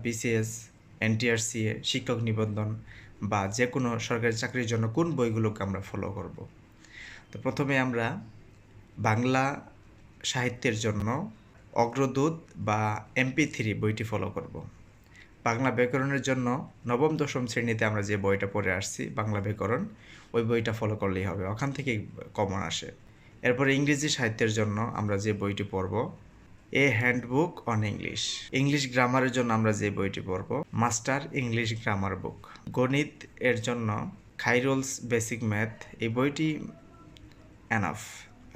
BCS, NTRCA, শিক্ষক নিবন্ধন বা যে কোনো সরকারি চাকরির জন্য কোন বইগুলোকে আমরা ফলো করব। তো প্রথমে আমরা বাংলা সাহিত্যের জন্য অগ্রদূত বা MP3 বইটি ফলো করব। বাংলা ব্যাকরণের জন্য নবম দশম শ্রেণীতে আমরা যে বইটা পড়ে আসছি বাংলা ব্যাকরণ, ওই বইটা ফলো করলেই হবে, ওখান থেকেই কমন আসে। এরপরে ইংরেজি সাহিত্যের জন্য আমরা যে বইটি পড়ব এ হ্যান্ডবুক অন ইংলিশ। ইংলিশ গ্রামারের জন্য আমরা যে বইটি পড়ব মাস্টার ইংলিশ গ্রামার বুক। গণিত এর জন্য খাইরুলস বেসিক ম্যাথ, এই বইটি এনাফ।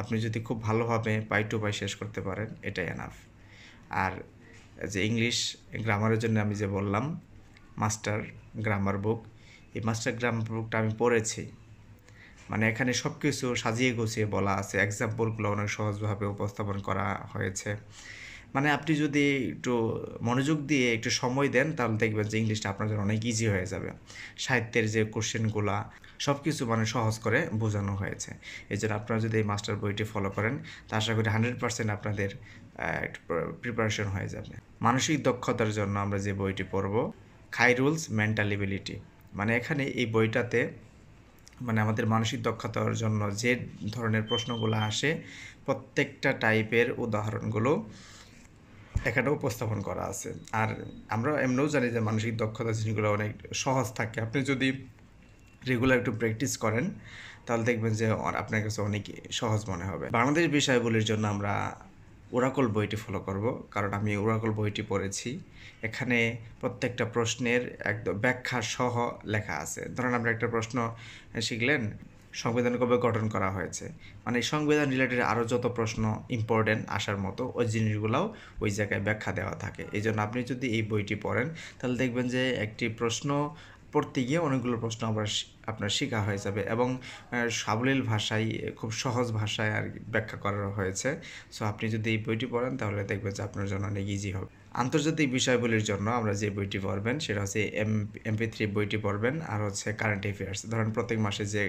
আপনি যদি খুব ভালোভাবে পাই টু পাই শেষ করতে পারেন, এটা এনাফ। আর যে ইংলিশ গ্রামারের জন্য আমি যে বললাম মাস্টার গ্রামার বুক, এই মাস্টার গ্রামার বুকটা আমি পড়েছি, মানে এখানে সব কিছু সাজিয়ে গুছিয়ে বলা আছে, এক্সাম্পলগুলো অনেক সহজভাবে উপস্থাপন করা হয়েছে। মানে আপনি যদি একটু মনোযোগ দিয়ে একটু সময় দেন তাহলে দেখবেন যে ইংলিশটা আপনার জন্য অনেক ইজি হয়ে যাবে। সাহিত্যের যে কোশ্চেনগুলা সব কিছু মানে সহজ করে বোঝানো হয়েছে। এই জন্য আপনারা যদি এই মাস্টার বইটি ফলো করেন তা আশা করি 100% আপনাদের প্রিপারেশন হয়ে যাবে। মানসিক দক্ষতার জন্য আমরা যে বইটি পড়ব খাইরুলস মেন্টাল এবিলিটি, মানে এখানে এই বইটাতে মানে আমাদের মানসিক দক্ষতার জন্য যে ধরনের প্রশ্নগুলো আসে প্রত্যেকটা টাইপের উদাহরণগুলো এখানে উপস্থাপন করা আছে। আর আমরা এমনিও জানি যে মানসিক দক্ষতা জিনিসগুলো অনেক সহজ থাকে, আপনি যদি রেগুলার একটু প্র্যাকটিস করেন তাহলে দেখবেন যে আপনার কাছে অনেক সহজ মনে হবে। বাংলাদেশ বিষয়গুলির জন্য আমরা ওরাকল বইটি ফলো করব, কারণ আমি ওরাকল বইটি পড়েছি। এখানে প্রত্যেকটা প্রশ্নের একদম ব্যাখ্যা সহ লেখা আছে। ধরেন আমরা একটা প্রশ্ন শিখলেন সংবিধান কবে গঠন করা হয়েছে, মানে সংবিধান রিলেটেড আরও যত প্রশ্ন ইম্পর্টেন্ট আসার মতো ওই জিনিসগুলোও ওই জায়গায় ব্যাখ্যা দেওয়া থাকে। এই জন্য আপনি যদি এই বইটি পড়েন তাহলে দেখবেন যে একটি প্রশ্ন পড়তে গিয়ে অনেকগুলো প্রশ্ন আবার আপনার শেখা হয়ে যাবে এবং সাবলীল ভাষায় খুব সহজ ভাষায় আর ব্যাখ্যা করা হয়েছে। সো আপনি যদি এই বইটি পড়েন তাহলে দেখবেন যে আপনার জন্য অনেক ইজি হবে। আন্তর্জাতিক বিষয়গুলির জন্য আমরা যে বইটি পড়বেন সেটা হচ্ছে MP3 বইটি পড়বেন, আর হচ্ছে কারেন্ট অ্যাফেয়ার্স। ধরেন প্রত্যেক মাসে যে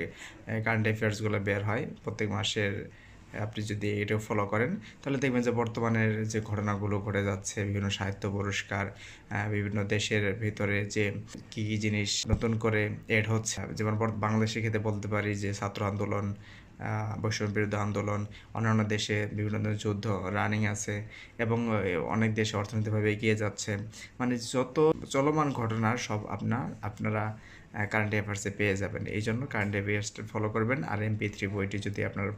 কারেন্ট অ্যাফেয়ার্সগুলো বের হয় প্রত্যেক মাসের, আপনি যদি এটাও ফলো করেন তাহলে দেখবেন যে বর্তমানের যে ঘটনাগুলো ঘটে যাচ্ছে, বিভিন্ন সাহিত্য পুরস্কার, বিভিন্ন দেশের ভিতরে যে কী কী জিনিস নতুন করে এড হচ্ছে, যেমন বাংলাদেশের ক্ষেত্রে বলতে পারি যে ছাত্র আন্দোলন, বৈষম্য বিরোধী আন্দোলন, অন্যান্য দেশে বিভিন্ন ধরনের যুদ্ধ রানিং আছে এবং অনেক দেশে অর্থনৈতিকভাবে এগিয়ে যাচ্ছে, মানে যত চলমান ঘটনার সব আপনারা কারেন্ট অ্যাফেয়ার্সে পেয়ে যাবেন। এই জন্য কারেন্ট অ্যাফেয়ার্সটা ফলো করবেন। আর MP3 বইটি যদি আপনারা